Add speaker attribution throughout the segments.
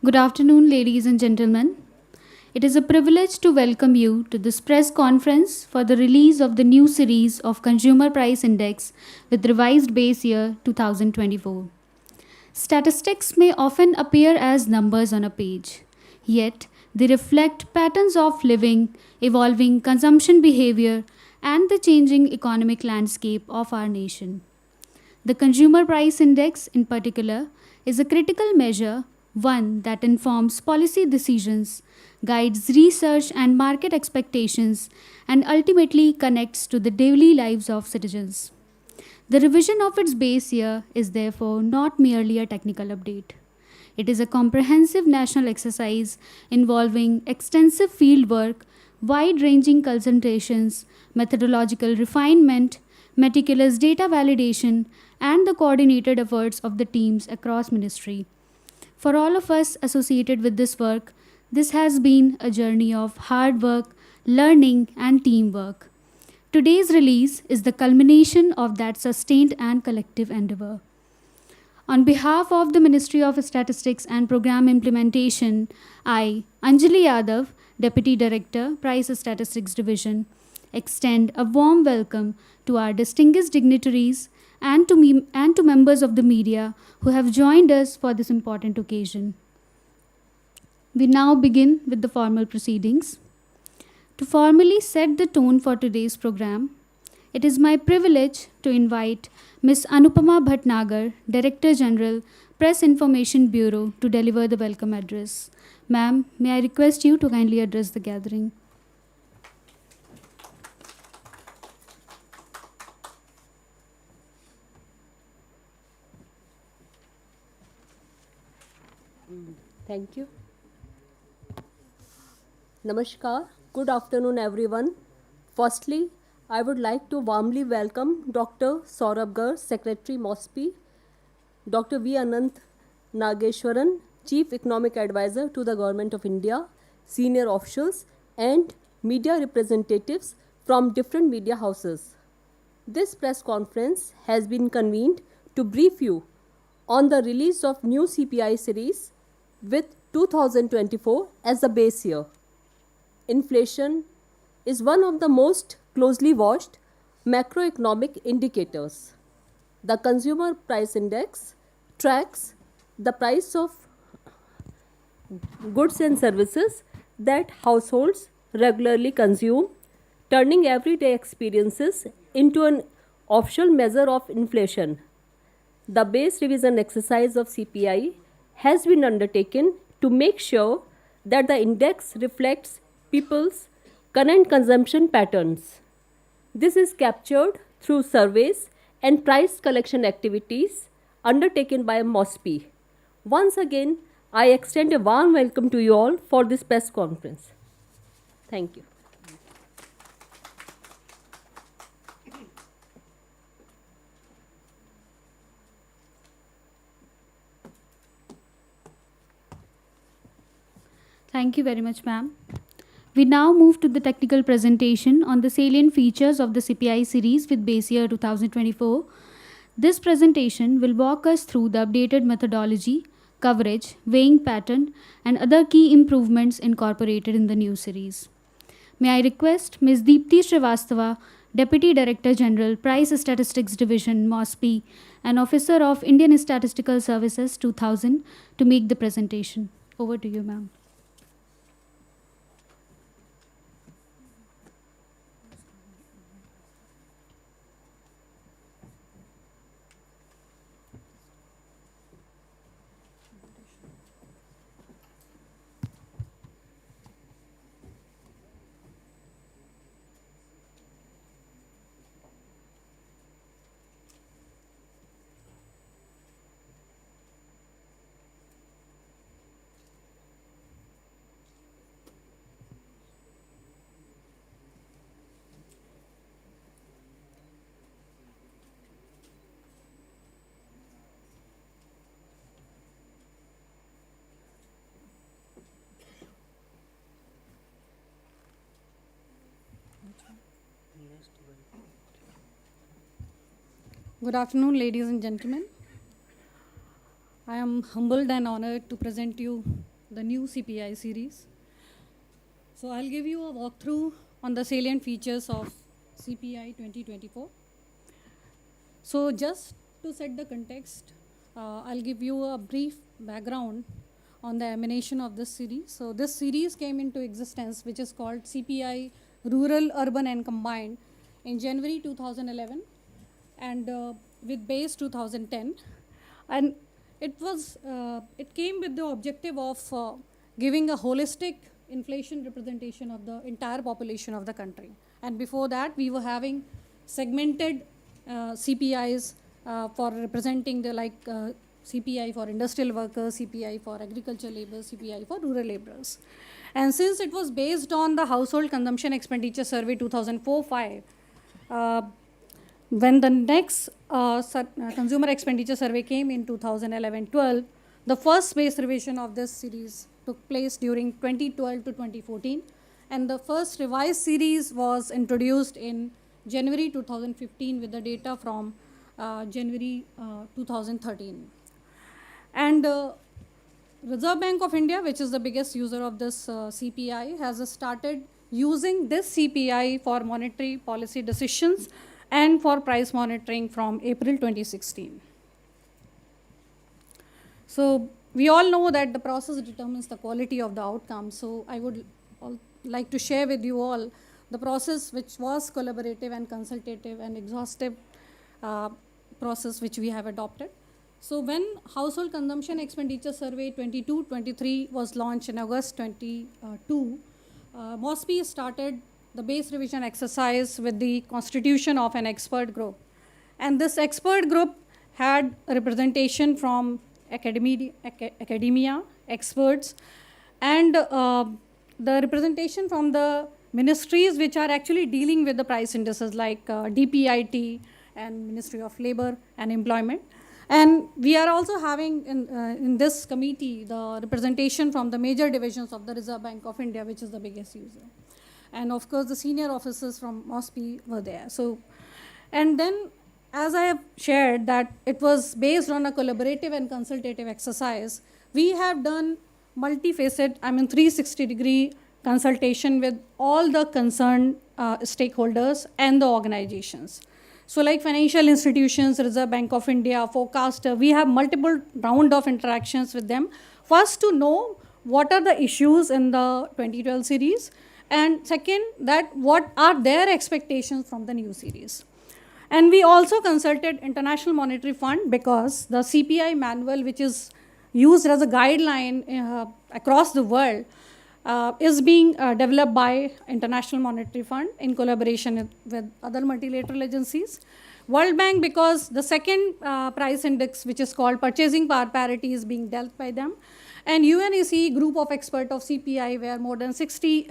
Speaker 1: Good afternoon, ladies and gentlemen. It is a privilege to welcome you to this press conference for the release of the new series of Consumer Price Index with revised base year 2024. Statistics may often appear as numbers on a page, yet they reflect patterns of living, evolving consumption behavior, and the changing economic landscape of our nation. The Consumer Price Index, in particular, is a critical measure, one that informs policy decisions, guides research and market expectations, and ultimately connects to the daily lives of citizens. The revision of its base year is therefore not merely a technical update. It is a comprehensive national exercise involving extensive fieldwork, wide ranging consultations, methodological refinement, meticulous data validation, and the coordinated efforts of the teams across ministry. For all of us associated with this work, this has been a journey of hard work, learning, and teamwork. Today's release is the culmination of that sustained and collective endeavor. On behalf of the Ministry of Statistics and Program Implementation, I, Anjali Yadav, Deputy Director, Price Statistics Division, extend a warm welcome to our distinguished dignitaries and to members of the media who have joined us for this important occasion. We now begin with the formal proceedings. To formally set the tone for today's program, it is my privilege to invite Ms. Anupama Bhatnagar, Director General, Press Information Bureau, to deliver the welcome address. Ma'am, may I request you to kindly address the gathering?
Speaker 2: Thank you. Namaskar. Good afternoon, everyone. Firstly, I would like to warmly welcome Dr. Saurabh Garg, Secretary MOSPI, Dr. V. Anant Nageshwaran, Chief Economic Advisor to the Government of India, senior officials, and media representatives from different media houses. This press conference has been convened to brief you on the release of new CPI series with 2024 as the base year. Inflation is one of the most closely watched macroeconomic indicators. The Consumer Price Index tracks the price of goods and services that households regularly consume, turning everyday experiences into an official measure of inflation. The base revision exercise of CPI has been undertaken to make sure that the index reflects people's current consumption patterns. This is captured through surveys and price collection activities undertaken by MOSPI. Once again, I extend a warm welcome to you all for this press conference. Thank you.
Speaker 1: Thank you very much, ma'am. We now move to the technical presentation on the salient features of the CPI series with base year 2024. This presentation will walk us through the updated methodology, coverage, weighing pattern, and other key improvements incorporated in the new series. May I request Ms. Deepti Srivastava, Deputy Director General, Price Statistics Division, MOSPI, and Officer of Indian Statistical Services 2000, to make the presentation. Over to you, ma'am.
Speaker 3: Good afternoon, ladies and gentlemen. I am humbled and honored to present you the new CPI series. So I'll give you a walkthrough on the salient features of CPI 2024. So just to set the context, I'll give you a brief background on the emanation of this series. So this series came into existence, which is called CPI Rural, Urban and Combined in January 2011 and with base 2010. And it came with the objective of giving a holistic inflation representation of the entire population of the country. And before that, we were having segmented CPIs for representing the CPI for industrial workers, CPI for agriculture laborers, CPI for rural laborers. And since it was based on the Household Consumption Expenditure Survey 2004-5, when the next Consumer Expenditure Survey came in 2011-12, the first base revision of this series took place during 2012 to 2014, and the first revised series was introduced in January 2015 with the data from January 2013. And Reserve Bank of India, which is the biggest user of this CPI, has started using this CPI for monetary policy decisions and for price monitoring from April 2016. So we all know that the process determines the quality of the outcome. So I would like to share with you all the process which was collaborative and consultative and exhaustive process which we have adopted. So when Household Consumption Expenditure Survey 22-23 was launched in August 22, MOSPI started the base revision exercise with the constitution of an expert group. And this expert group had a representation from academia, experts, and the representation from the ministries which are actually dealing with the price indices like DPIT and Ministry of Labor and Employment. And we are also having in this committee the representation from the major divisions of the Reserve Bank of India, which is the biggest user. And of course, the senior officers from MOSPI were there. So, and then as I have shared that it was based on a collaborative and consultative exercise, we have done multifaceted, 360-degree consultation with all the concerned stakeholders and the organizations. So like financial institutions, Reserve Bank of India, forecaster, we have multiple round of interactions with them. First, to know what are the issues in the 2012 series, and second, that what are their expectations from the new series. And we also consulted International Monetary Fund because the CPI manual, which is used as a guideline across the world, is being developed by International Monetary Fund in collaboration with other multilateral agencies. World Bank, because the second price index, which is called purchasing power parity, is being dealt by them. And UNEC group of experts of CPI, where more than 60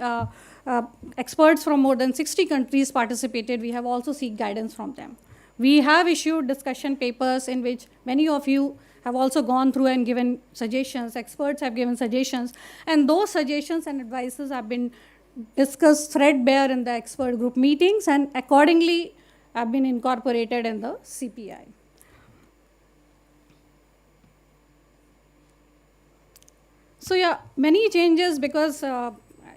Speaker 3: experts from more than 60 countries participated. We have also sought guidance from them. We have issued discussion papers in which many of you have also gone through and given suggestions. Experts have given suggestions, and those suggestions and advices have been discussed threadbare in the expert group meetings and accordingly have been incorporated in the CPI. So yeah, many changes because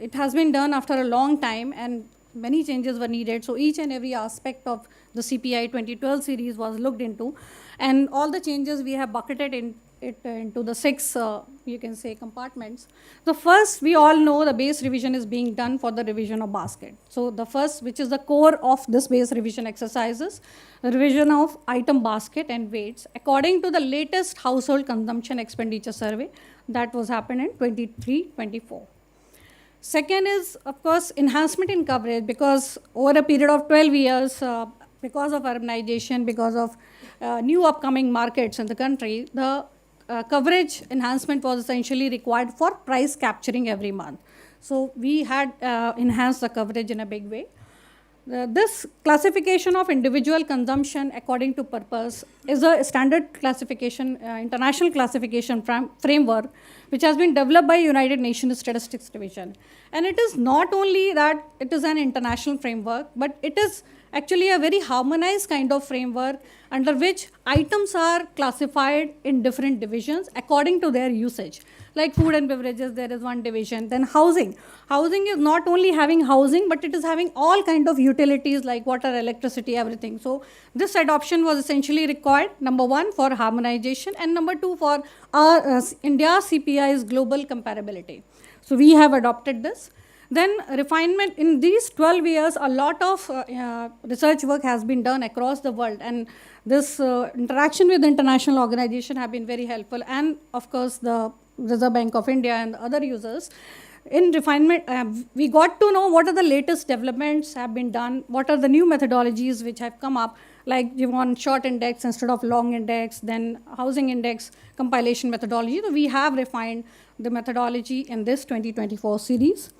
Speaker 3: it has been done after a long time and many changes were needed. So each and every aspect of the CPI 2012 series was looked into, and all the changes we have bucketed into the 6, you can say, compartments. The first, we all know the base revision is being done for the revision of basket. So the first, which is the core of this base revision exercises, revision of item basket and weights according to the latest household consumption expenditure survey that was happened in 23-24. Second is, of course, enhancement in coverage, because over a period of 12 years, because of urbanization, because of new upcoming markets in the country, the coverage enhancement was essentially required for price capturing every month. So we had enhanced the coverage in a big way. This classification of individual consumption according to purpose is a standard classification, international classification framework, which has been developed by United Nations Statistics Division. And it is not only that it is an international framework, but it is actually a very harmonized kind of framework under which items are classified in different divisions according to their usage. Like food and beverages, there is one division. Then housing. Housing is not only having housing, but it is having all kind of utilities like water, electricity, everything. So this adoption was essentially required, number one, for harmonization, and number two, for our India's CPI's global comparability. So we have adopted this. Then refinement, in these 12 years, a lot of research work has been done across the world, and this interaction with international organization have been very helpful, and of course the Reserve Bank of India and other users. In refinement, we got to know what are the latest developments have been done, what are the new methodologies which have come up, like you want short index instead of long index, then housing index compilation methodology. So we have refined the methodology in this 2024 series.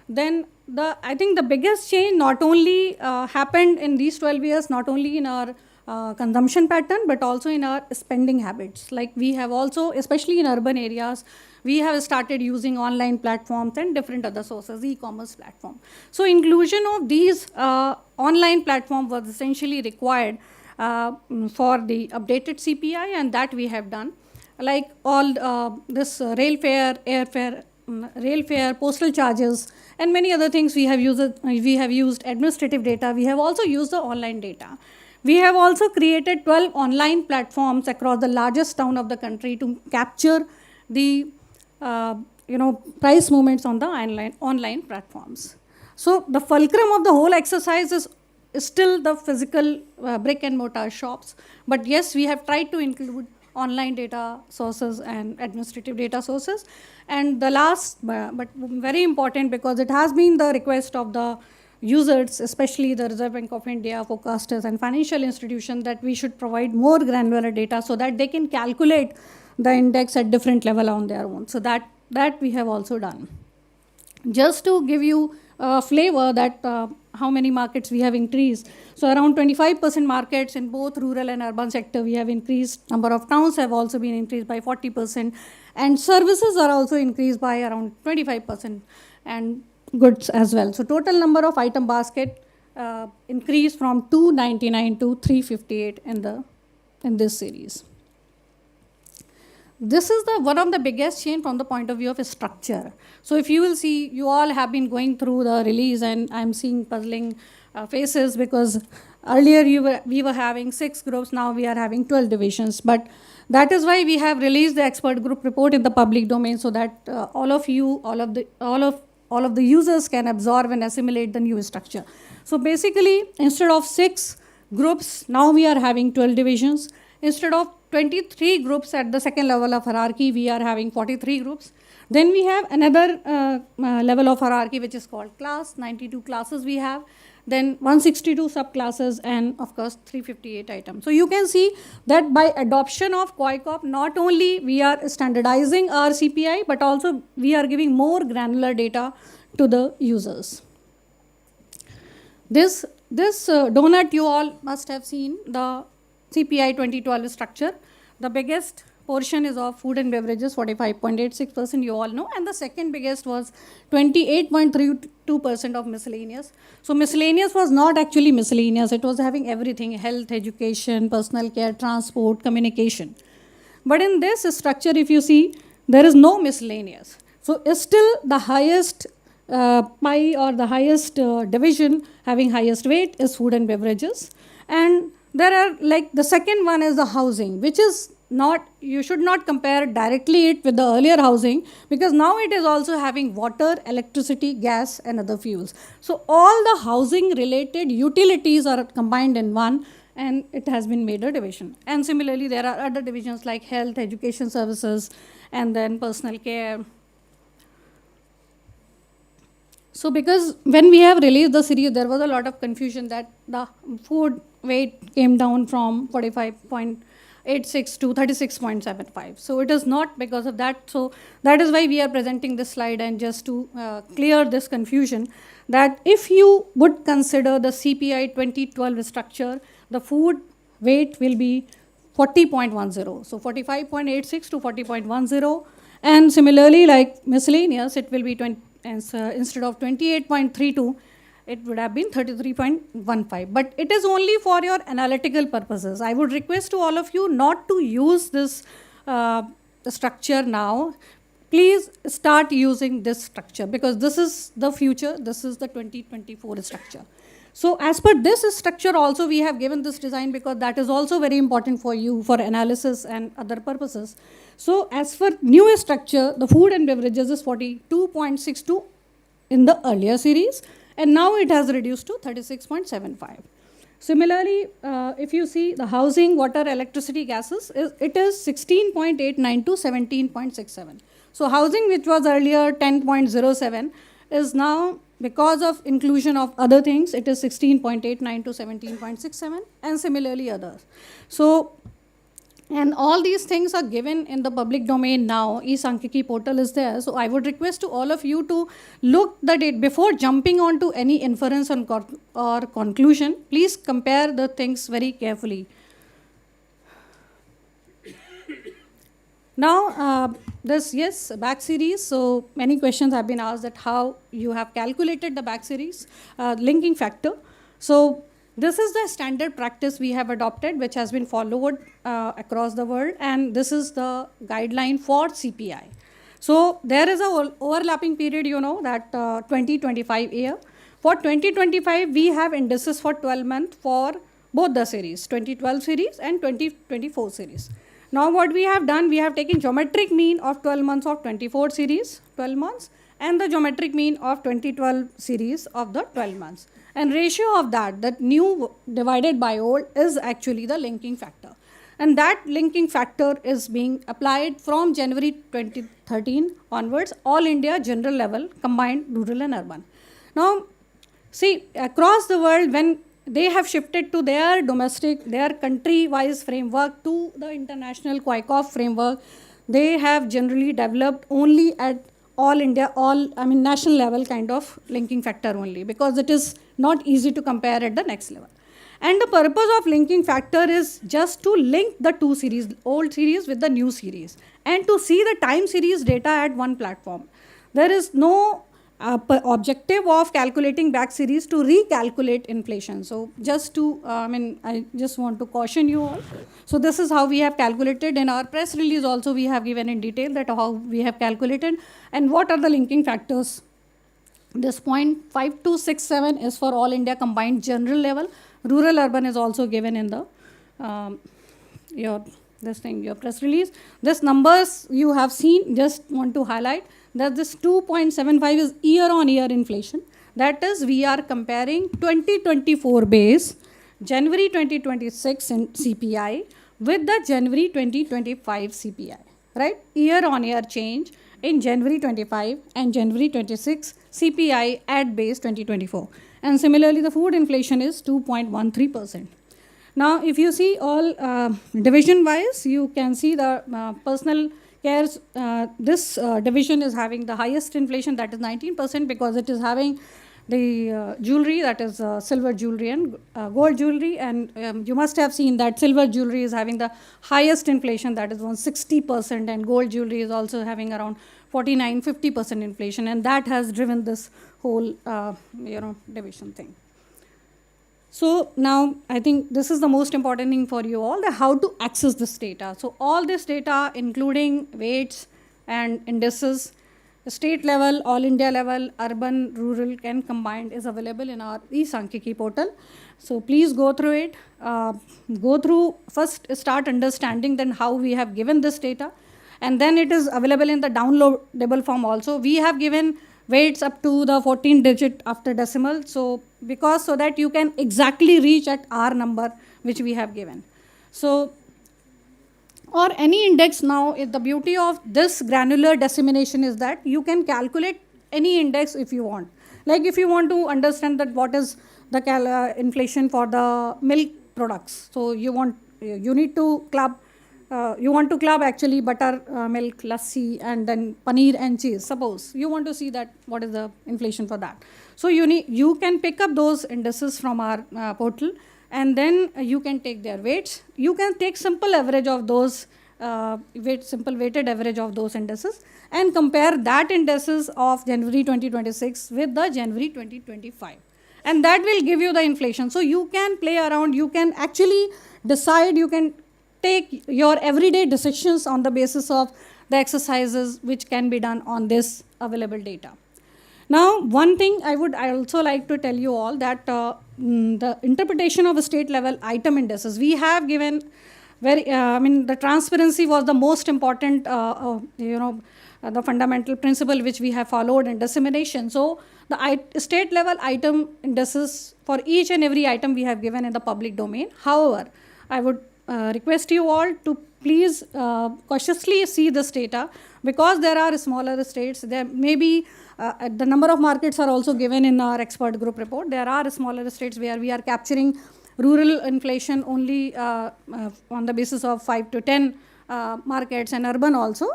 Speaker 3: Then I think the biggest change not only happened in these 12 years, not only in our consumption pattern, but also in our spending habits. Like we have also, especially in urban areas, we have started using online platforms and different other sources, e-commerce platform. So inclusion of these online platform was essentially required for the updated CPI, and that we have done. Like all this rail fare, rail fare, postal charges, and many other things we have used administrative data. We have also used the online data. We have also created 12 online platforms across the largest town of the country to capture the price movements on the online platforms. So the fulcrum of the whole exercise is still the physical brick and mortar shops. But yes, we have tried to include online data sources and administrative data sources. And the last, but very important, because it has been the request of the users, especially the Reserve Bank of India, forecasters, and financial institutions, that we should provide more granular data so that they can calculate the index at different level on their own. So that we have also done. Just to give you a flavor that how many markets we have increased. So around 25% markets in both rural and urban sector we have increased. Number of towns have also been increased by 40%, and services are also increased by around 25%, and goods as well. So total number of item basket increased from 299 to 358 in this series. This is one of the biggest change from the point of view of structure. So if you will see, you all have been going through the release, and I'm seeing puzzling faces, because earlier we were having 6 groups, now we are having 12 divisions. But that is why we have released the expert group report in the public domain, so that all of the users can absorb and assimilate the new structure. So basically, instead of 6 groups, now we are having 12 divisions. Instead of 23 groups at the second level of hierarchy, we are having 43 groups. Then we have another level of hierarchy, which is called class. 92 classes we have. Then 162 subclasses, and of course 358 items. So you can see that by adoption of QuiCop, not only we are standardizing our CPI, but also we are giving more granular data to the users. This donut you all must have seen, the CPI 2012 structure. The biggest portion is of food and beverages, 45.86%, you all know, and the second biggest was 28.32% of miscellaneous. So miscellaneous was not actually miscellaneous, it was having everything: health, education, personal care, transport, communication. But in this structure, if you see, there is no miscellaneous. So it's still the highest pie, or the highest division having highest weight is food and beverages. And there are, like, the second one is the housing, which is not, you should not compare directly it with the earlier housing, because now it is also having water, electricity, gas, and other fuels. So all the housing related utilities are combined in one, and it has been made a division. And similarly, there are other divisions like health, education services, and then personal care. So because when we have released the series, there was a lot of confusion that the food weight came down from 45.86 to 36.75. So it is not because of that. So that is why we are presenting this slide, and just to clear this confusion, that if you would consider the CPI 2012 structure, the food weight will be 40.10. So 45.86 to 40.10. And similarly, like miscellaneous, it will be instead of 28.32, it would have been 33.15. But it is only for your analytical purposes. I would request to all of you not to use this structure now. Please start using this structure, because this is the future. This is the 2024 structure. So as per this structure also, we have given this design because that is also very important for you for analysis and other purposes. So as for new structure, the food and beverages is 42.62 in the earlier series, and now it has reduced to 36.75. Similarly, if you see the housing, water, electricity, gases, it is 16.89 to 17.67. So housing, which was earlier 10.07, is now, because of inclusion of other things, it is 16.89 to 17.67, and similarly others. So, and all these things are given in the public domain now. E-Sankhiki portal is there. So I would request to all of you to look the data before jumping on to any inference or conclusion. Please compare the things very carefully. Now, this back series. So many questions have been asked that how you have calculated the back series linking factor. So this is the standard practice we have adopted, which has been followed across the world, and this is the guideline for CPI. So there is a overlapping period, that 2025 year. For 2025, we have indices for 12 months for both the series, 2012 series and 2024 series. Now what we have done, we have taken geometric mean of 12 months of 24 series, 12 months, and the geometric mean of 2012 series of the 12 months. And ratio of that new divided by old, is actually the linking factor. And that linking factor is being applied from January 2013 onwards, all India general level, combined rural and urban. Now, see, across the world, when they have shifted to their domestic, their country-wise framework to the international Kwaikov framework, they have generally developed only at all India, national level kind of linking factor only, because it is not easy to compare at the next level. And the purpose of linking factor is just to link the two series, old series with the new series, and to see the time series data at one platform. There is no objective of calculating back series to recalculate inflation. So just to, I just want to caution you all. So this is how we have calculated. In our press release also, we have given in detail that how we have calculated and what are the linking factors. This 0.5267 is for all India combined general level. Rural urban is also given in the your press release. This numbers you have seen, just want to highlight that this 2.75 is year-on-year inflation. That is, we are comparing 2024 base, January 2026 in CPI with the January 2025 CPI, right? Year-on-year change in January 25 and January 26 CPI at base 2024. And similarly, the food inflation is 2.13%. Now, if you see all division-wise, you can see the personal cares, this division is having the highest inflation, that is 19%, because it is having the jewelry, that is silver jewelry and gold jewelry. And you must have seen that silver jewelry is having the highest inflation, that is 160%, and gold jewelry is also having around 49-50% inflation, and that has driven this whole division thing. So now I think this is the most important thing for you all, that how to access this data. So all this data, including weights and indices, state level, all India level, urban, rural, can combined, is available in our E-Sankhiki portal. So please go through it. Go through, first start understanding then how we have given this data. And then it is available in the downloadable form also. We have given weights up to the 14 digit after decimal, so that you can exactly reach at our number which we have given. So, or any index now, the beauty of this granular dissemination is that you can calculate any index if you want. Like if you want to understand that what is the inflation for the milk products, so you want to club actually butter, milk, lassi, and then paneer and cheese. Suppose you want to see that what is the inflation for that. So you can pick up those indices from our portal, and then you can take their weights. You can take simple average of those weighted average of those indices and compare that indices of January 2026 with the January 2025. and that will give you the inflation. So you can play around, you can actually decide, you can take your everyday decisions on the basis of the exercises which can be done on this available data. Now, one thing I also like to tell you all that the interpretation of a state level item indices, we have given the transparency was the most important, the fundamental principle which we have followed in dissemination. So the state level item indices for each and every item we have given in the public domain. However, I would request you all to please cautiously see this data, because there are smaller states. There may be the number of markets are also given in our expert group report. There are smaller states where we are capturing rural inflation only on the basis of 5 to 10 markets, and urban also,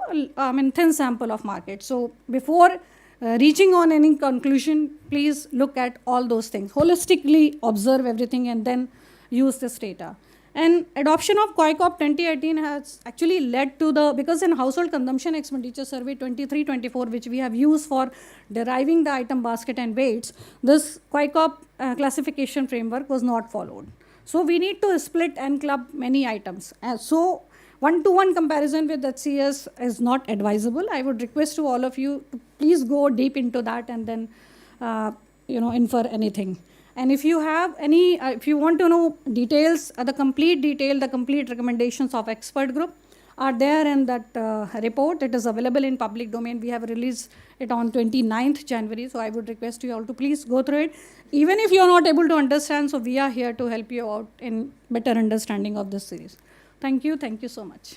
Speaker 3: thin sample of markets. So before reaching on any conclusion, please look at all those things, holistically observe everything, and then use this data. And adoption of COICOP 2018 has actually led to because in household consumption expenditure survey 23-24, which we have used for deriving the item basket and weights, this COICOP classification framework was not followed. So we need to split and club many items. So one-to-one comparison with HCS is not advisable. I would request to all of you to please go deep into that and then infer anything. And if you have any, if you want to know details, the complete recommendations of expert group are there in that report. It is available in public domain. We have released it on 29th January. So I would request you all to please go through it. Even if you are not able to understand, so we are here to help you out in better understanding of this series. Thank you. Thank you so much.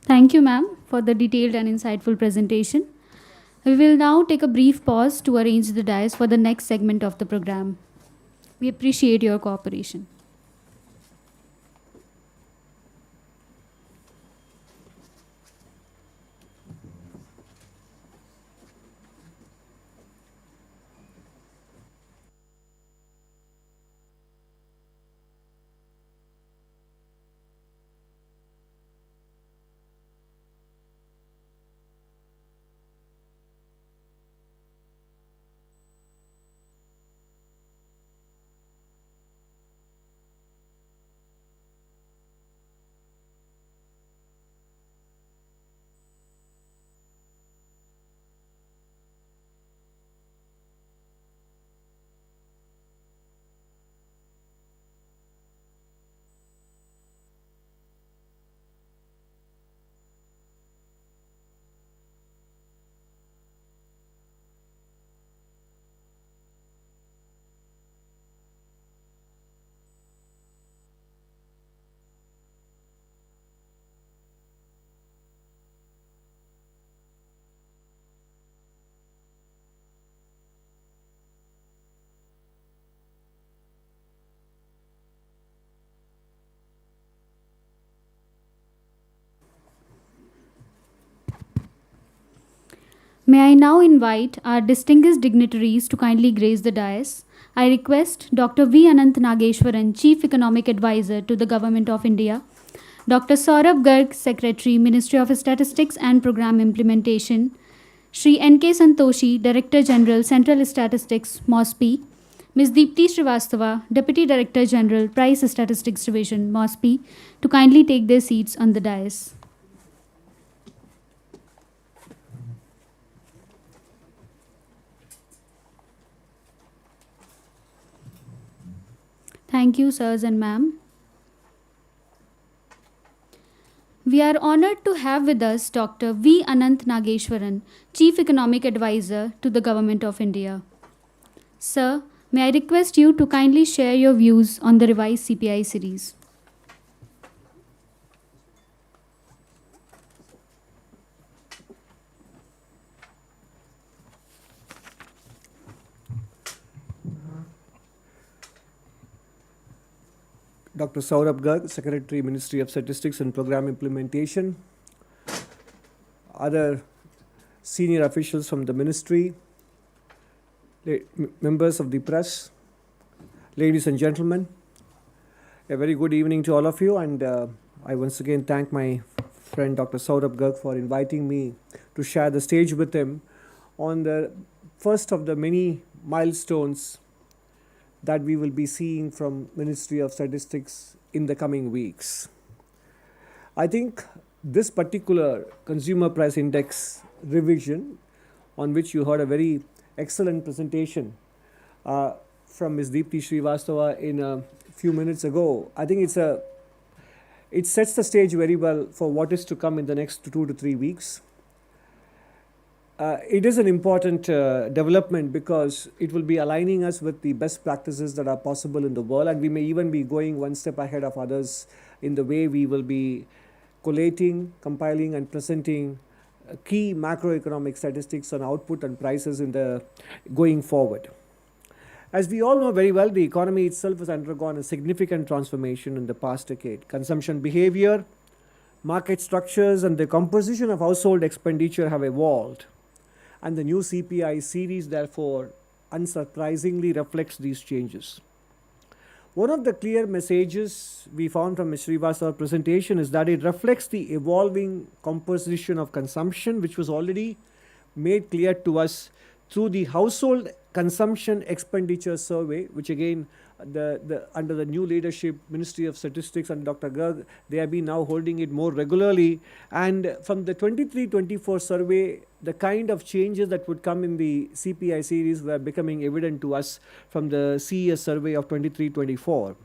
Speaker 1: Thank you, ma'am, for the detailed and insightful presentation. We will now take a brief pause to arrange the dais for the next segment of the program. We appreciate your cooperation. May I now invite our distinguished dignitaries to kindly grace the dais. I request Dr. V. Anant Nageshwaran, Chief Economic Advisor to the Government of India, Dr. Saurabh Garg, Secretary, Ministry of Statistics and Program Implementation, Shri N.K. Santoshi, Director General, Central Statistics, MOSPI, Ms. Deepti Srivastava, Deputy Director General, Price Statistics Division, MOSPI, to kindly take their seats on the dais. Thank you, sirs and ma'am. We are honored to have with us Dr. V. Anant Nageshwaran, Chief Economic Advisor to the Government of India. Sir, may I request you to kindly share your views on the revised CPI series.
Speaker 4: Dr. Saurabh Garg, Secretary, Ministry of Statistics and Program Implementation, other senior officials from the ministry, members of the press, ladies and gentlemen, a very good evening to all of you, and I once again thank my friend Dr. Saurabh Garg for inviting me to share the stage with him on the first of the many milestones that we will be seeing from Ministry of Statistics in the coming weeks. I think this particular consumer price index revision, on which you heard a very excellent presentation from Ms. Deepti Srivastava in a few minutes ago, I think it sets the stage very well for what is to come in the next 2 to 3 weeks. It is an important development because it will be aligning us with the best practices that are possible in the world, and we may even be going one step ahead of others in the way we will be collating, compiling, and presenting key macroeconomic statistics on output and prices in the going forward. As we all know very well, the economy itself has undergone a significant transformation in the past decade. Consumption behavior, market structures, and the composition of household expenditure have evolved. And the new CPI series, therefore, unsurprisingly reflects these changes. One of the clear messages we found from Ms. Srivastava's presentation is that it reflects the evolving composition of consumption, which was already made clear to us through the household consumption expenditure survey, which again, under the new leadership, Ministry of Statistics and Dr. Garg, they have been now holding it more regularly. And from the 23-24 survey, the kind of changes that would come in the CPI series were becoming evident to us from the CES survey of 23-24.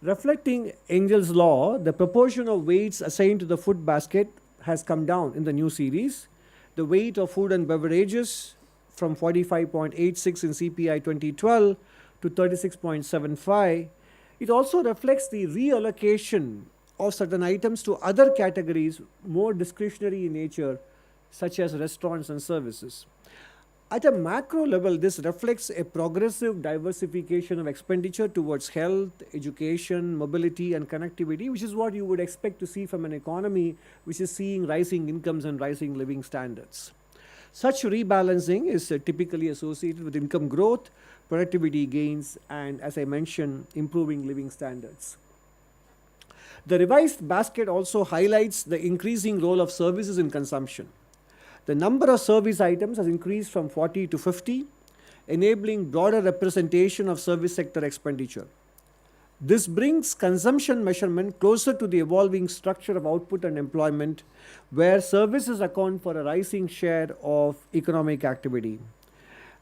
Speaker 4: Reflecting Engel's law, the proportion of weights assigned to the food basket has come down in the new series. The weight of food and beverages from 45.86 in CPI 2012 to 36.75. It also reflects the reallocation of certain items to other categories more discretionary in nature, such as restaurants and services. At a macro level, this reflects a progressive diversification of expenditure towards health, education, mobility, and connectivity, which is what you would expect to see from an economy which is seeing rising incomes and rising living standards. Such rebalancing is typically associated with income growth, productivity gains, and, as I mentioned, improving living standards. The revised basket also highlights the increasing role of services in consumption. The number of service items has increased from 40 to 50, enabling broader representation of service sector expenditure. This brings consumption measurement closer to the evolving structure of output and employment, where services account for a rising share of economic activity.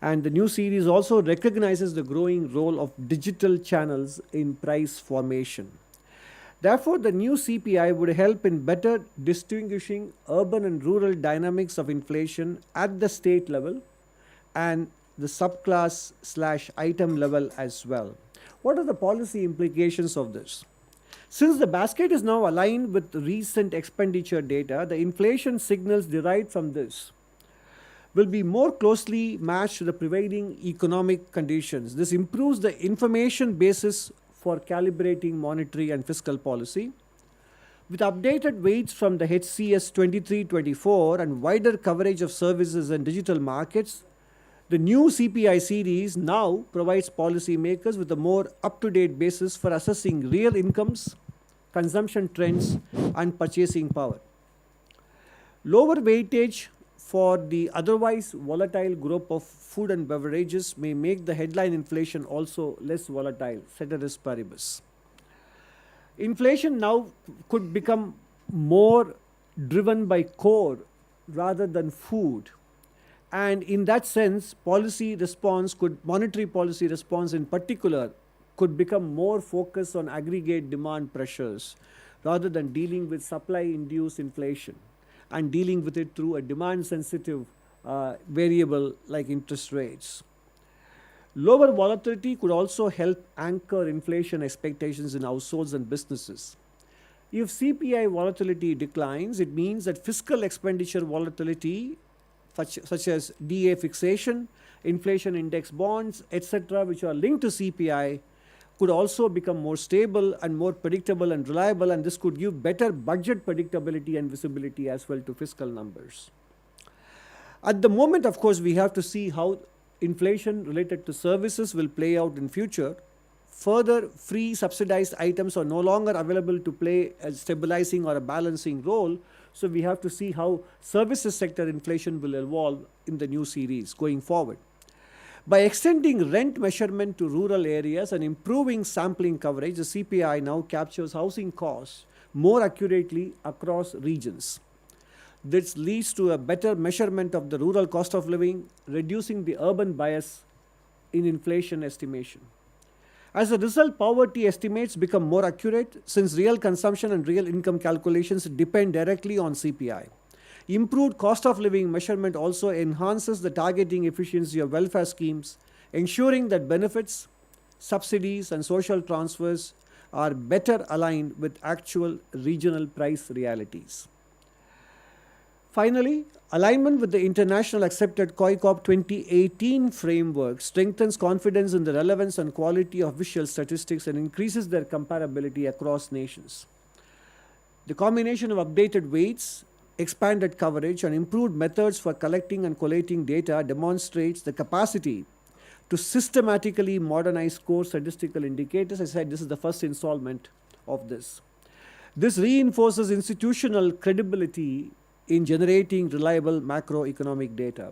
Speaker 4: And the new series also recognizes the growing role of digital channels in price formation. Therefore, the new CPI would help in better distinguishing urban and rural dynamics of inflation at the state level and the subclass/item level as well. What are the policy implications of this? Since the basket is now aligned with recent expenditure data, the inflation signals derived from this will be more closely matched to the prevailing economic conditions. This improves the information basis for calibrating monetary and fiscal policy. With updated weights from the HCS 23-24 and wider coverage of services and digital markets, the new CPI series now provides policymakers with a more up-to-date basis for assessing real incomes, consumption trends, and purchasing power. Lower weightage for the otherwise volatile group of food and beverages may make the headline inflation also less volatile, ceteris paribus. Inflation now could become more driven by core rather than food. And in that sense, monetary policy response in particular, could become more focused on aggregate demand pressures rather than dealing with supply-induced inflation and dealing with it through a demand-sensitive variable like interest rates. Lower volatility could also help anchor inflation expectations in households and businesses. If CPI volatility declines, it means that fiscal expenditure volatility, such as DA fixation, inflation index bonds, etc., which are linked to CPI, could also become more stable and more predictable and reliable, and this could give better budget predictability and visibility as well to fiscal numbers. At the moment, of course, we have to see how inflation related to services will play out in future. Further, free subsidized items are no longer available to play a stabilizing or a balancing role. So we have to see how services sector inflation will evolve in the new series going forward. By extending rent measurement to rural areas and improving sampling coverage, the CPI now captures housing costs more accurately across regions. This leads to a better measurement of the rural cost of living, reducing the urban bias in inflation estimation. As a result, poverty estimates become more accurate since real consumption and real income calculations depend directly on CPI. Improved cost of living measurement also enhances the targeting efficiency of welfare schemes, ensuring that benefits, subsidies, and social transfers are better aligned with actual regional price realities. Finally, alignment with the international accepted COICOP 2018 framework strengthens confidence in the relevance and quality of official statistics and increases their comparability across nations. The combination of updated weights, expanded coverage, and improved methods for collecting and collating data demonstrates the capacity to systematically modernize core statistical indicators. As I said, this is the first installment of this. This reinforces institutional credibility in generating reliable macroeconomic data.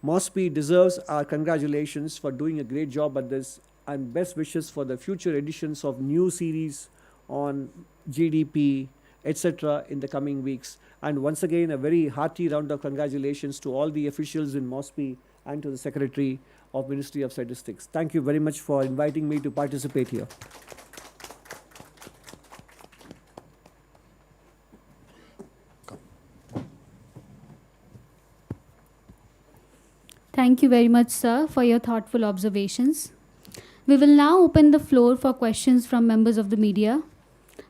Speaker 4: MOSPI deserves our congratulations for doing a great job at this, and best wishes for the future editions of new series on GDP, etc. in the coming weeks. And once again, a very hearty round of congratulations to all the officials in MOSPI and to the Secretary of Ministry of Statistics. Thank you very much for inviting me to participate here.
Speaker 1: Thank you very much, sir, for your thoughtful observations. We will now open the floor for questions from members of the media.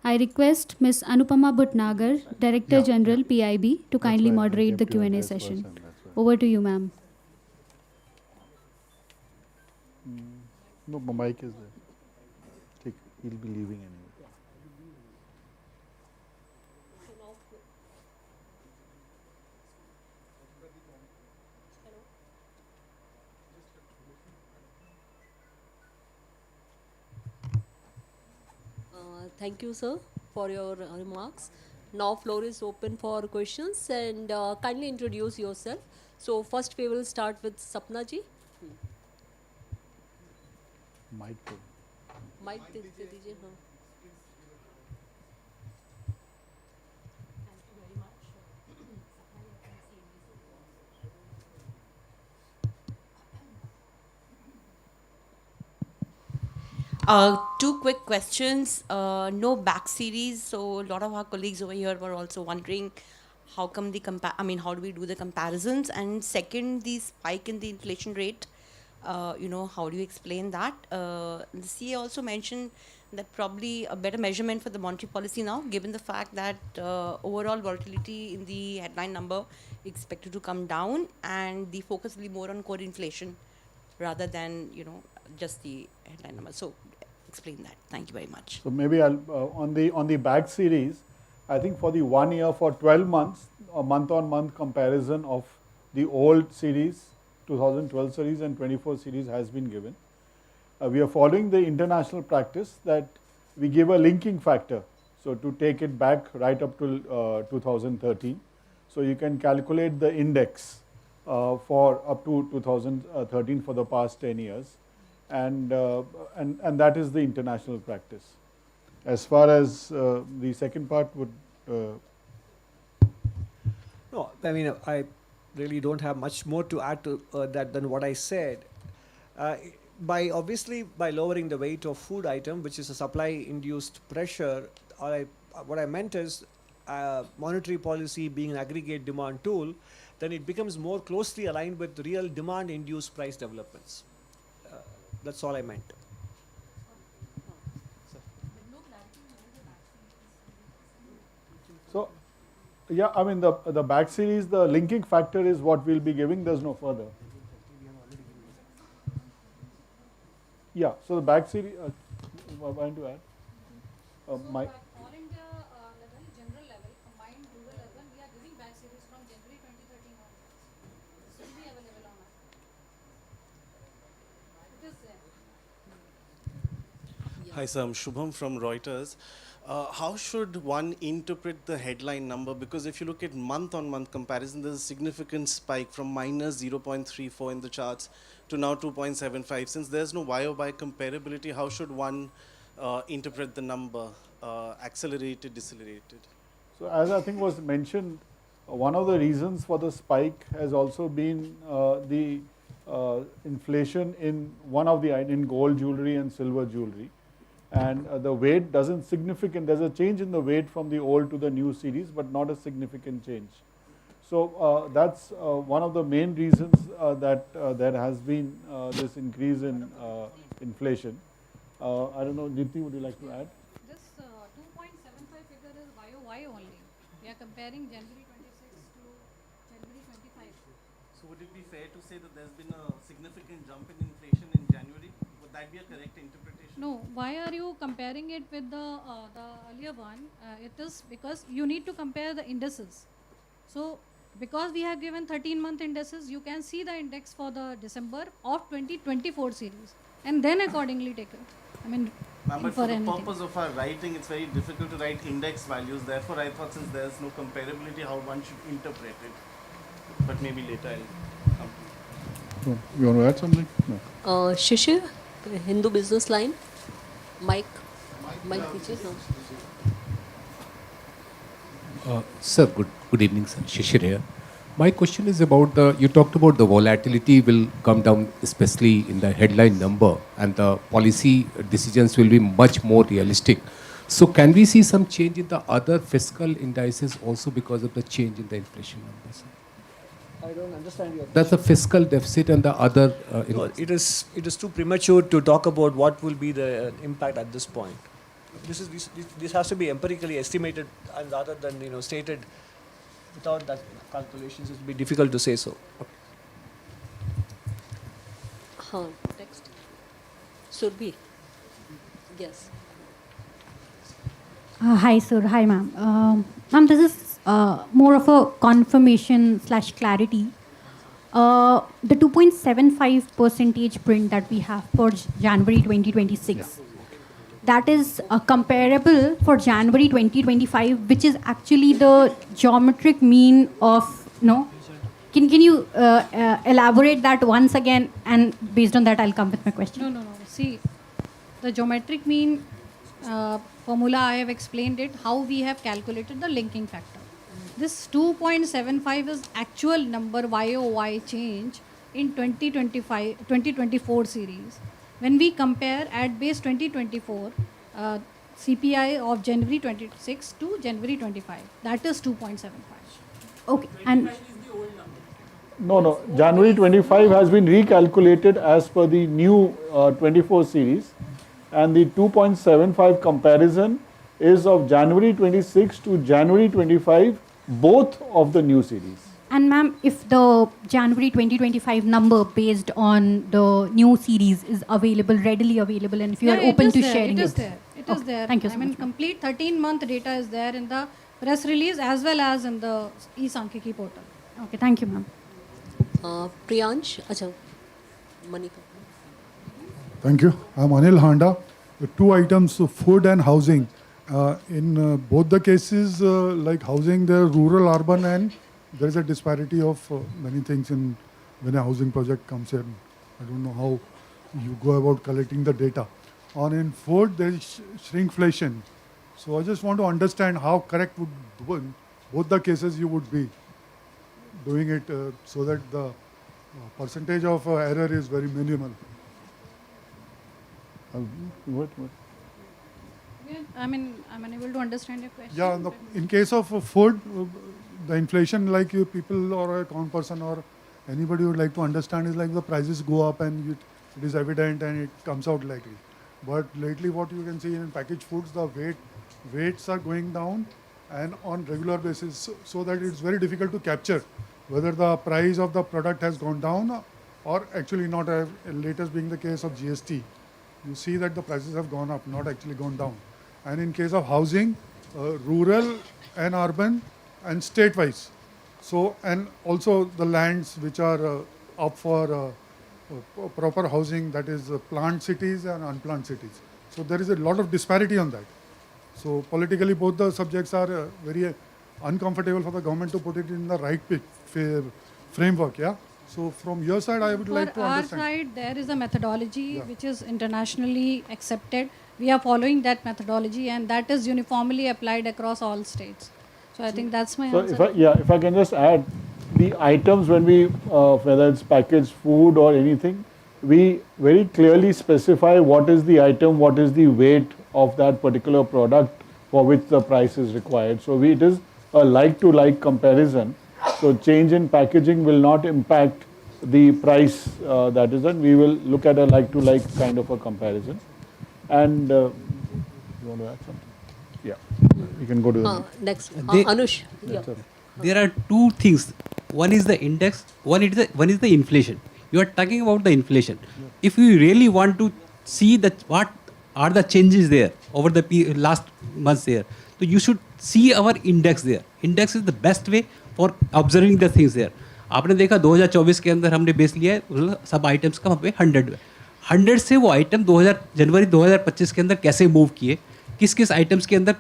Speaker 1: I request Ms. Anupama Bhutnagar, Director General PIB, to kindly moderate the Q&A session. Over to you, ma'am.
Speaker 5: No, my mic is there. Take, he'll be leaving anyway.
Speaker 2: Thank you, sir, for your remarks. Now floor is open for questions, and kindly introduce yourself. So first we will start with Sapna ji.
Speaker 5: Mic.
Speaker 2: Mic दे दीजिए, हाँ.
Speaker 6: Two quick questions. No back series, so a lot of our colleagues over here were also wondering how come the how do we do the comparisons? And second, the spike in the inflation rate. How do you explain that? The CA also mentioned that probably a better measurement for the monetary policy now, given the fact that overall volatility in the headline number is expected to come down, and the focus will be more on core inflation rather than just the headline number. So explain that. Thank you very much.
Speaker 5: So maybe I'll on the back series, I think for the 1 year, for 12 months, a month-on-month comparison of the old series, 2012 series and 24 series has been given. We are following the international practice that we give a linking factor. So to take it back right up to 2013. So you can calculate the index for up to 2013 for the past 10 years. And that is the international practice. As far as the second part would...
Speaker 4: No, I mean, I really don't have much more to add to that than what I said. By lowering the weight of food item, which is a supply-induced pressure, what I meant is monetary policy being an aggregate demand tool, then it becomes more closely aligned with real demand-induced price developments. That's all I meant.
Speaker 5: So, yeah, I mean the back series, the linking factor is what we'll be giving. There's no further. Yeah, so the bag series, want to add? My,
Speaker 3: All India level, general level, combined rural urban, we are giving bag series from January 2013 onwards. This will be available on our. It is there.
Speaker 7: Hi, sir. I'm Shubham from Reuters. How should one interpret the headline number? Because if you look at month-on-month comparison, there's a significant spike from minus 0.34 in the charts to now 2.75. Since there's no Y-o-Y comparability, how should one interpret the number? Accelerated, decelerated?
Speaker 5: so as I think was mentioned, one of the reasons for the spike has also been the inflation in in gold jewelry and silver jewelry. And the weight doesn't significant, there's a change in the weight from the old to the new series, but not a significant change. So that's one of the main reasons that there has been this increase in inflation. I don't know, Niti, would you like to add?
Speaker 3: This 2.75 figure is YOY only. We are comparing January 26 to January 25.
Speaker 7: So would it be fair to say that there's been a significant jump in inflation in January? Would that be a correct interpretation?
Speaker 3: No, why are you comparing it with the earlier one? It is because you need to compare the indices. So because we have given 13-month indices, you can see the index for the December of 2024 series and then accordingly take it. I mean,
Speaker 7: Ma'am, but for the
Speaker 3: anything.
Speaker 7: purpose of our writing, it's very difficult to write index values. Therefore, I thought since there's no comparability, how one should interpret it. But maybe later I'll come to it.
Speaker 5: You want to add something? No.
Speaker 2: Shishir, Hindu Business Line. Mike पीछे हाँ.
Speaker 8: Sir, good evening, sir. Shishir here. My question is about you talked about the volatility will come down, especially in the headline number, and the policy decisions will be much more realistic. So can we see some change in the other fiscal indices also because of the change in the inflation numbers?
Speaker 4: I don't understand your
Speaker 8: That's the fiscal deficit and the other.
Speaker 4: No, it is too premature to talk about what will be the impact at this point. This has to be empirically estimated, and rather than stated without that calculations, it will be difficult to say so.
Speaker 2: हाँ, next. Surbhi. Yes.
Speaker 9: Hi, sir. Hi, ma'am. Ma'am, this is more of a confirmation / clarity. The 2.75 percentage print that we have for January 2026, that is comparable for January 2025, which is actually the geometric mean of, no? Can you elaborate that once again, and based on that I'll come with my question.
Speaker 3: No. See, the geometric mean formula, I have explained it, how we have calculated the linking factor. This 2.75 is actual number YOY change in 2024 series. When we compare at base 2024 CPI of January 26 to January 25, that is 2.75.
Speaker 9: Okay, and
Speaker 5: No. January 25 has been recalculated as per the new 24 series, and the 2.75 comparison is of January 26 to January 25, both of the new series.
Speaker 9: And ma'am, if the January 2025 number based on the new series is readily available, and if you are open to sharing
Speaker 3: it. It is there.
Speaker 9: Thank you so
Speaker 3: I mean,
Speaker 9: much.
Speaker 3: complete 13-month data is there in the press release as well as in the e-Sankhiki portal.
Speaker 9: Okay, thank you, ma'am.
Speaker 2: Priyansh, अच्छा, Manika.
Speaker 10: Thank you. I'm Anil Handa. The two items, food and housing. In both the cases, like housing, there rural, urban, and there is a disparity of many things when a housing project comes in. I don't know how you go about collecting the data. In food, there is shrinkflation. So I just want to understand how correct would both the cases you would be doing it so that the percentage of error is very minimal.
Speaker 5: What?
Speaker 3: Yeah, I'm unable to understand your question.
Speaker 10: Yeah, in case of food, the inflation, like people or a common person or anybody would like to understand, is like the prices go up and it is evident and it comes out likely. But lately what you can see in packaged foods, the weights are going down and on regular basis, so that it's very difficult to capture whether the price of the product has gone down or actually not, latest being the case of GST. you see that the prices have gone up, not actually gone down. And in case of housing, rural and urban and state-wise. So, and also the lands which are up for proper housing, that is planned cities and unplanned cities. So there is a lot of disparity on that. So politically, both the subjects are very uncomfortable for the government to put it in the right framework. Yeah. So from your side, I would like to
Speaker 3: For our
Speaker 10: understand.
Speaker 3: side, there is a methodology
Speaker 10: Yeah.
Speaker 3: which is internationally accepted. We are following that methodology, and that is uniformly applied across all states. So I think that's my
Speaker 5: So
Speaker 3: answer.
Speaker 5: if I can just add, the items when we, whether it's packaged food or anything, we very clearly specify what is the item, what is the weight of that particular product for which the price is required. So it is a like-to-like comparison. So change in packaging will not impact the price that is done. We will look at a like-to-like kind of a comparison. And you want to add something? Yeah, you can go to the next.
Speaker 2: Next,
Speaker 11: They-
Speaker 2: Anush. Yeah.
Speaker 11: There are two things. One is the index. One is the inflation. You are talking about the inflation. If you really want to see that what are the changes there over the last months there, so you should see our index there. Index is the best way for observing the things there. आपने देखा 2024 के अंदर हमने base लिया है मतलब सब items का वहाँ पे 100 100 से वो आइटम 2000 जनवरी 2025 के अंदर कैसे मूव किए, किस किस आइटम्स के अंदर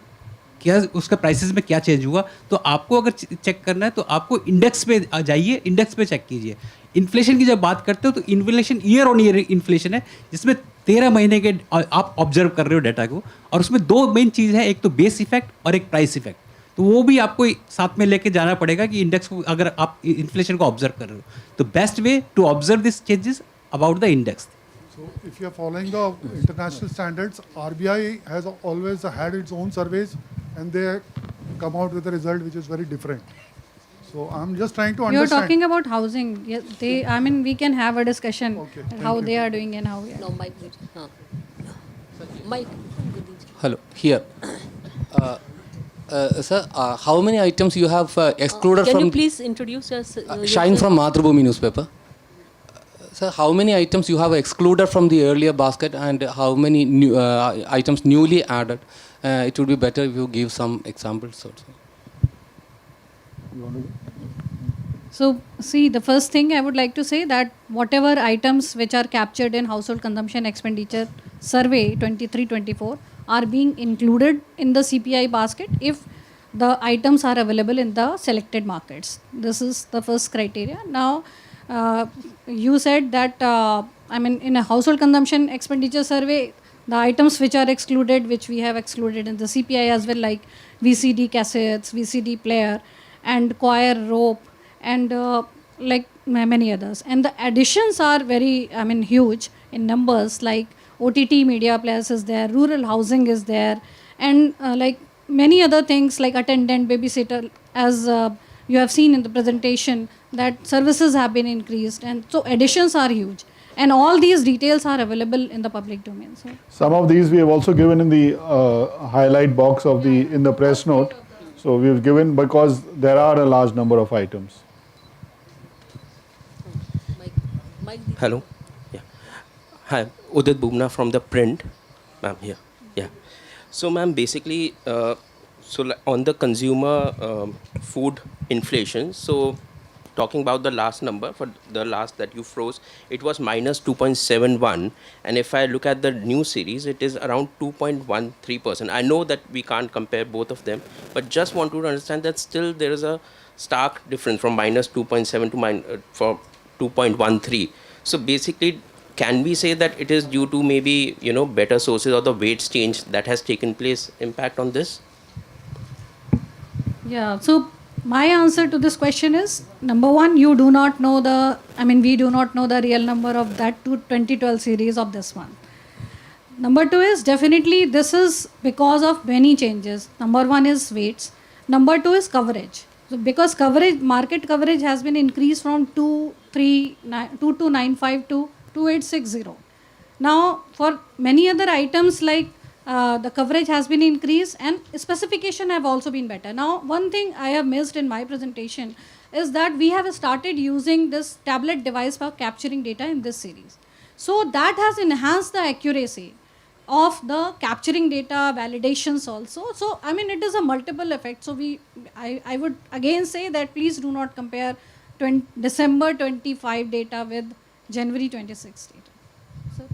Speaker 11: क्या उसका प्राइसेस में क्या चेंज हुआ, तो आपको अगर चेक करना है तो आपको इंडेक्स पे जाइए, इंडेक्स पे चेक कीजिए. इन्फ्लेशन की जब बात करते हो तो inflation year on year inflation है जिसमें 13 महीने के आप ऑब्जर्व कर रहे हो डाटा को, और उसमें दो मेन चीज़ है, एक तो बेस इफेक्ट और एक प्राइस इफेक्ट. तो वो भी आपको साथ में लेके जाना पड़ेगा कि इंडेक्स को अगर आप इन्फ्लेशन को ऑब्जर्व कर रहे हो तो best way to observe this changes about the index.
Speaker 10: So if you are following the international standards, RBI has always had its own surveys and they come out with a result which is very different. So I'm just trying to
Speaker 3: You're
Speaker 10: understand.
Speaker 3: talking about housing. Yeah, I mean, we can have a discussion
Speaker 10: Okay,
Speaker 3: at how
Speaker 10: thank
Speaker 3: they
Speaker 10: you.
Speaker 3: are doing and how we are.
Speaker 2: No, Mike. Mike.
Speaker 12: Hello, here. Sir, how many items you have excluded
Speaker 2: Can
Speaker 12: from...
Speaker 2: you please introduce yourself?
Speaker 12: Shine from Mathrubhumi newspaper. Sir, how many items you have excluded from the earlier basket and how many new, items newly added? It would be better if you give some examples also.
Speaker 3: So, see, the first thing I would like to say that whatever items which are captured in household consumption expenditure survey 23-24 are being included in the CPI basket if the items are available in the selected markets. This is the first criteria. Now, you said that, I mean, in a household consumption expenditure survey, the items which are excluded, which we have excluded in the CPI as well, like VCD cassettes, VCD player, and choir rope, and like many others. And the additions are very, I mean, huge in numbers, like OTT media players is there, rural housing is there, and like many other things like attendant, babysitter, as you have seen in the presentation, that services have been increased, and so additions are huge. And all these details are available in the public domain. So.
Speaker 5: Some of these we have also given in the highlight box of the in the press note. So we have given because there are a large number of items.
Speaker 2: Mike.
Speaker 13: Hello. Yeah. Hi, Udit Bubna from the print. Ma'am, here. Yeah. So, ma'am, basically, on the consumer food inflation, so talking about the last number, for the last that you froze, it was minus 2.71. And if I look at the new series, it is around 2.13%. I know that we can't compare both of them, but just want to understand that still there is a stark difference from minus 2.7 to for 2.13. So basically, can we say that it is due to maybe, better sources or the weights change that has taken place impact on this?
Speaker 3: Yeah, so my answer to this question is, number one, you do not know we do not know the real number of that 2012 series of this one. Number two is definitely this is because of many changes. Number one is weights. Number two is coverage. So because market coverage has been increased from 2295 to 2860. Now, for many other items like the coverage has been increased and specification have also been better. Now, one thing I have missed in my presentation is that we have started using this tablet device for capturing data in this series. So that has enhanced the accuracy of the capturing data validations also. So I mean it is a multiple effect. So I would again say that please do not compare December 25 data with January 26 data. So,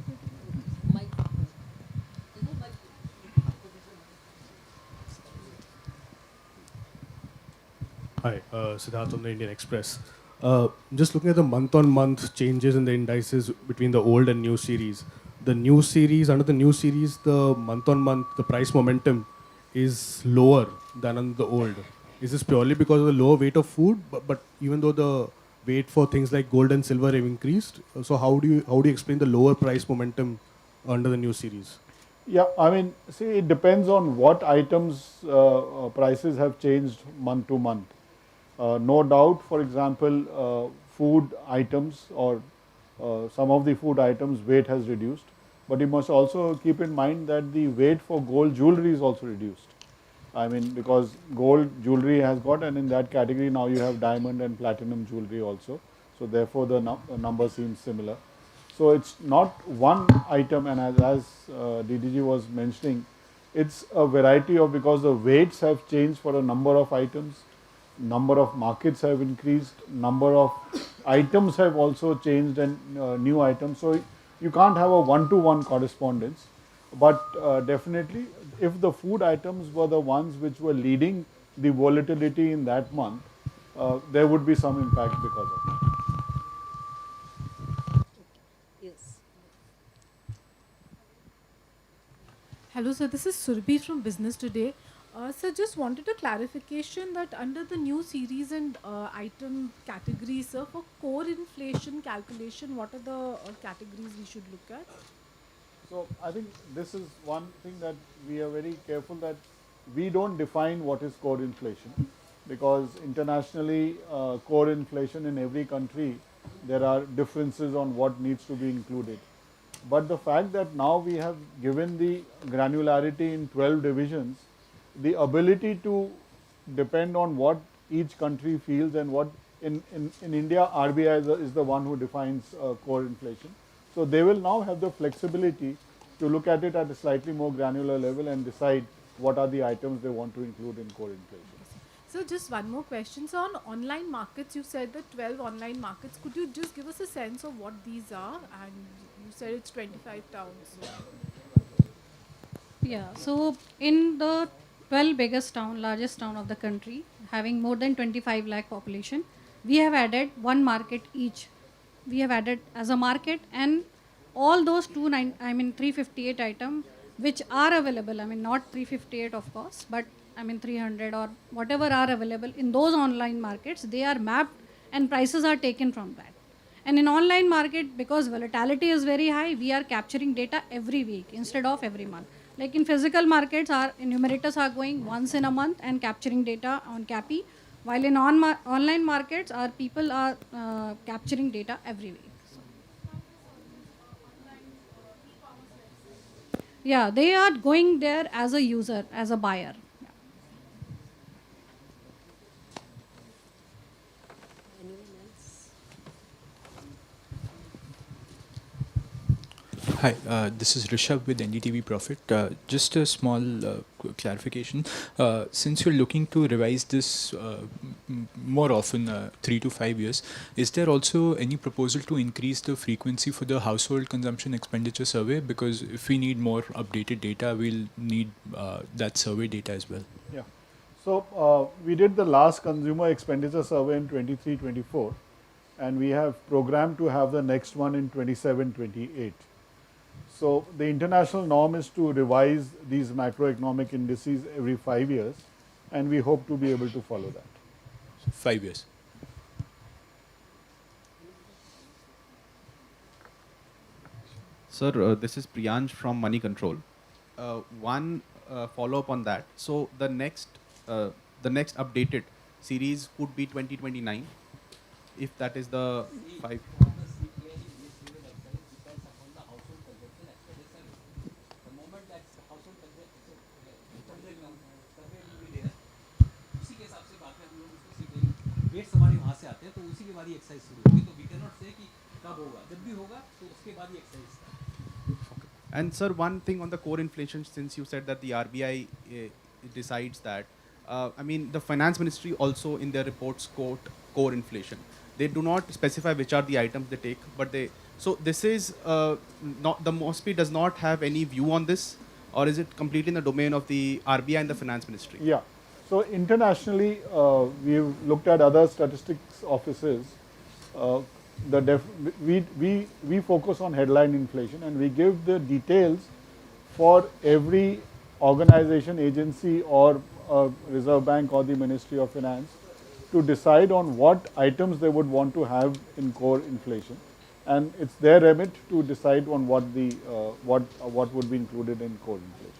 Speaker 14: Hi, Siddharth from the Indian Express. Just looking at the month-on-month changes in the indices between the old and new series. The new series, under the new series, the month-on-month, the price momentum is lower than on the old. Is this purely because of the lower weight of food? But even though the weight for things like gold and silver have increased, so how do you explain the lower price momentum under the new series?
Speaker 5: Yeah, I mean, see, it depends on what items prices have changed month to month. No doubt, for example, food items or some of the food items weight has reduced, but you must also keep in mind that the weight for gold jewelry is also reduced. I mean, because gold jewelry has got, and in that category now you have diamond and platinum jewelry also. So therefore, the number seems similar. So it's not one item, and as DDG was mentioning, it's a variety of, because the weights have changed for a number of items, number of markets have increased, number of items have also changed, and new items. So you can't have a one-to-one correspondence. But definitely, if the food items were the ones which were leading the volatility in that month, there would be some impact because of that.
Speaker 2: Yes.
Speaker 15: Hello, sir. This is Surbhi from Business Today. Sir, just wanted a clarification that under the new series and item categories, sir, for core inflation calculation, what are the categories we should look at?
Speaker 5: So I think this is one thing that we are very careful that we don't define what is core inflation, because internationally core inflation in every country, there are differences on what needs to be included. But the fact that now we have given the granularity in 12 divisions, the ability to depend on what each country feels, and what in India, RBI is the one who defines core inflation. So they will now have the flexibility to look at it at a slightly more granular level and decide what are the items they want to include in core inflation.
Speaker 15: So just one more question. So on online markets, you said the 12 online markets. Could you just give us a sense of what these are? And you said it's 25 towns. So.
Speaker 3: yeah, so in the 12 biggest town, largest town of the country, having more than 25 lakh population, we have added one market each. We have added as a market, and all those 358 item which are available, I mean not 358 of course, but I mean 300 or whatever are available in those online markets, they are mapped and prices are taken from that. And in online market, because volatility is very high, we are capturing data every week instead of every month. Like in physical markets, our enumerators are going once in a month and capturing data on CAPI, while in online markets, our people are capturing data every week. So, yeah, they are going there as a user, as a buyer.
Speaker 2: Anyone else?
Speaker 16: Hi, this is Rishabh with NDTV Profit. Just a small clarification. Since you're looking to revise this more often, 3 to 5 years, is there also any proposal to increase the frequency for the household consumption expenditure survey? Because if we need more updated data, we'll need that survey data as well.
Speaker 5: Yeah. So we did the last consumer expenditure survey in 23-24, and we have programmed to have the next one in 27-28. So the international norm is to revise these macroeconomic indices every 5 years, and we hope to be able to follow that.
Speaker 16: 5 years.
Speaker 17: Sir, this is Priyansh from Money Control. One follow up on that. So the next updated series could be 2029, if that is the five.
Speaker 11: Weights हमारे वहाँ से आते हैं तो उसी के बाद ही exercise शुरू होगी तो वी कैन नॉट से कि कब होगा, जब भी होगा तो उसके बाद ही exercise.
Speaker 17: And sir, one thing on the core inflation, since you said that the RBI decides that, I mean, the finance ministry also in their reports quote core inflation. They do not specify which are the items they take, but they, so this is not, the MOSPI does not have any view on this, or is it completely in the domain of the RBI and the finance ministry?
Speaker 5: Yeah. So internationally, we've looked at other statistics offices. Uh, we focus on headline inflation, and we give the details for every organization, agency, or Reserve Bank or the Ministry of Finance to decide on what items they would want to have in core inflation, and it's their remit to decide on what the what would be included in core inflation.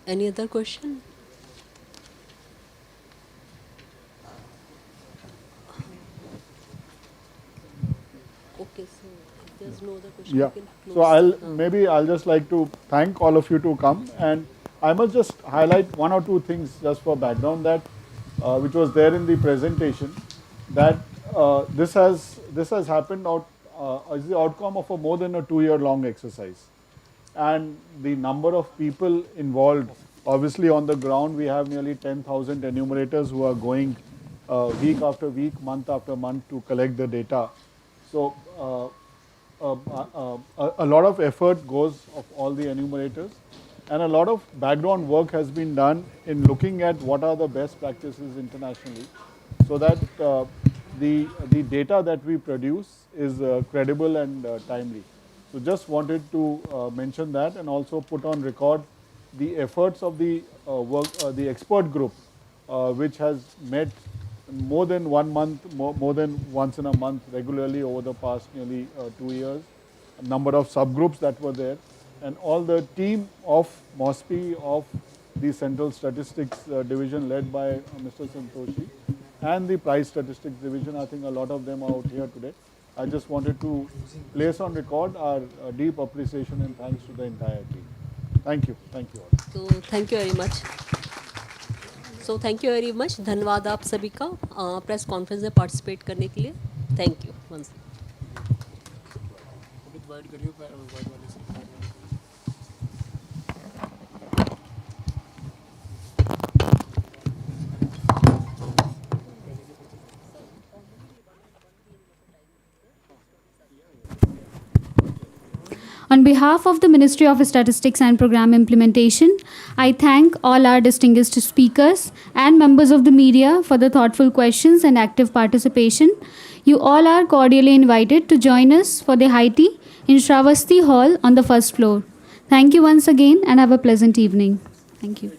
Speaker 2: Any other question? Okay, so if there's no other question,
Speaker 5: Yeah.
Speaker 2: we can close.
Speaker 5: So I'll just like to thank all of you to come, and I must just highlight one or two things just for background that which was there in the presentation, that this has happened out as the outcome of a more than a 2-year long exercise, and the number of people involved. Obviously, on the ground we have nearly 10,000 enumerators who are going week after week, month after month to collect the data. So a lot of effort goes of all the enumerators, and a lot of background work has been done in looking at what are the best practices internationally, so that the data that we produce is credible and timely. So just wanted to mention that, and also put on record the efforts of the the expert group, which has met more than 1 month, more than once in a month regularly over the past nearly 2 years, a number of subgroups that were there, and all the team of MOSPI, of the Central Statistics Division led by Mr. Santoshi, and the Price Statistics Division. I think a lot of them are out here today. I just wanted to place on record our deep appreciation and thanks to the entire team. Thank you. Thank you all.
Speaker 2: So thank you very much. So thank you very much. धन्यवाद आप सभी का press conference में participate करने के लिए. Thank you once.
Speaker 1: On behalf of the Ministry of Statistics and Program Implementation, I thank all our distinguished speakers and members of the media for the thoughtful questions and active participation. You all are cordially invited to join us for the high tea in Shravasti Hall on the first floor. Thank you once again and have a pleasant evening. Thank you.